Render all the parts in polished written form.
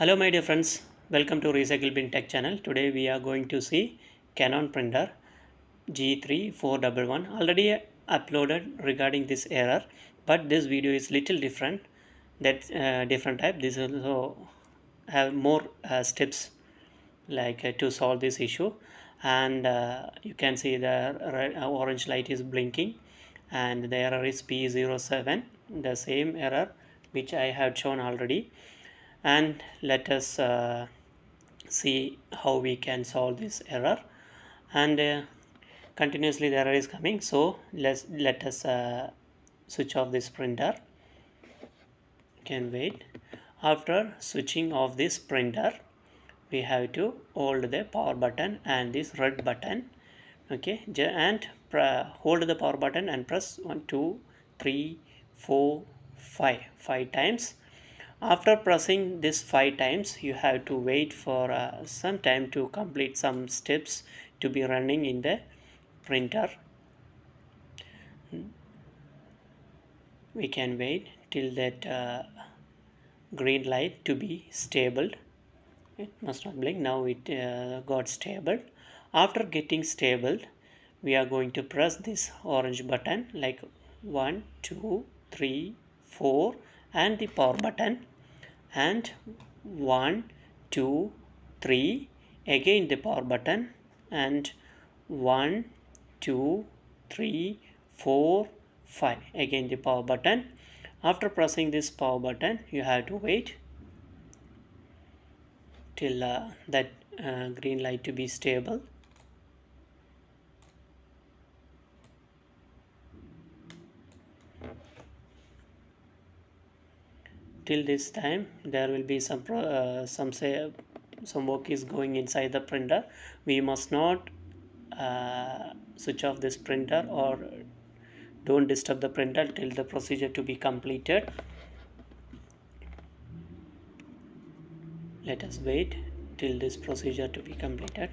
Hello my dear friends, welcome to Recyclebintech channel. Today we are going to see Canon printer G3411. Already uploaded regarding this error, but this video is little different. That's different type. This also have more steps like to solve this issue, and you can see the red, orange light is blinking, and the error is p07, the same error which I have shown already. And let us see how we can solve this error. And continuously the error is coming, so let us switch off this printer. You can wait. After switching off this printer, we have to hold the power button and this red button, okay, and hold the power button and press 1 2 3 4 5 times. After pressing this 5 times, you have to wait for some time to complete some steps to be running in the printer. We can wait till that green light to be stable. It must not blink. Now it got stable. After getting stable, we are going to press this orange button like 1 2 3 4 and the power button, and 1 2 3 again the power button, and 1 2 3 4 5 again the power button. After pressing this power button, you have to wait till that green light to be stable. Till this time there will be some work is going inside the printer. We must not switch off this printer or don't disturb the printer till the procedure to be completed. Let us wait till this procedure to be completed.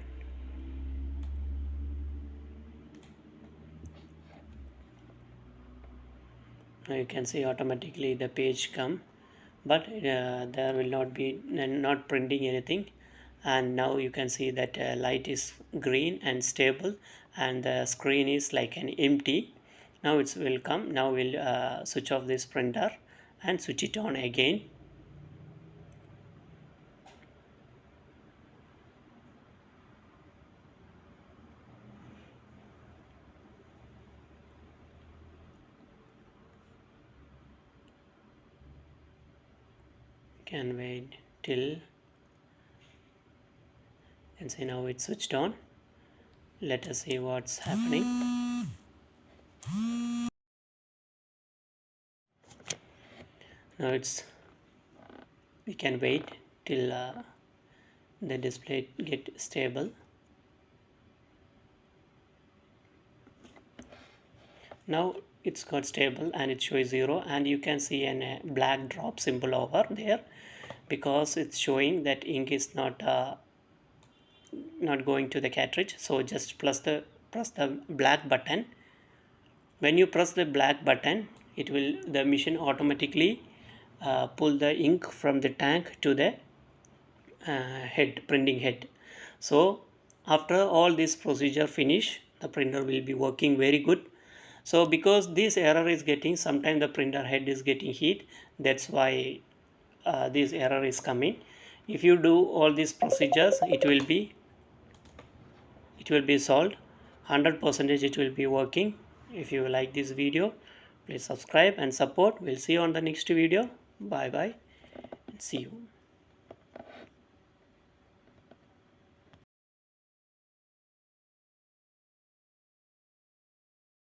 Now you can see automatically the page come, but there will not be not printing anything. And now you can see that light is green and stable, and the screen is like an empty. Now it will come. Now we'll switch off this printer and switch it on again. Can wait till, and see now it's switched on. Let us see what's happening. Now we can wait till the display get stable. Now it's got stable and it shows 0, and you can see a black drop symbol over there because it's showing that ink is not going to the cartridge. So just press the black button. When you press the black button, the machine automatically pull the ink from the tank to the printing head. So after all this procedure finish, the printer will be working very good. So because this error is getting, sometimes the printer head is getting heat, that's why this error is coming. If you do all these procedures, it will be solved 100%. It will be working. If you like this video, please subscribe and support. We'll see you on the next video. Bye bye and see you.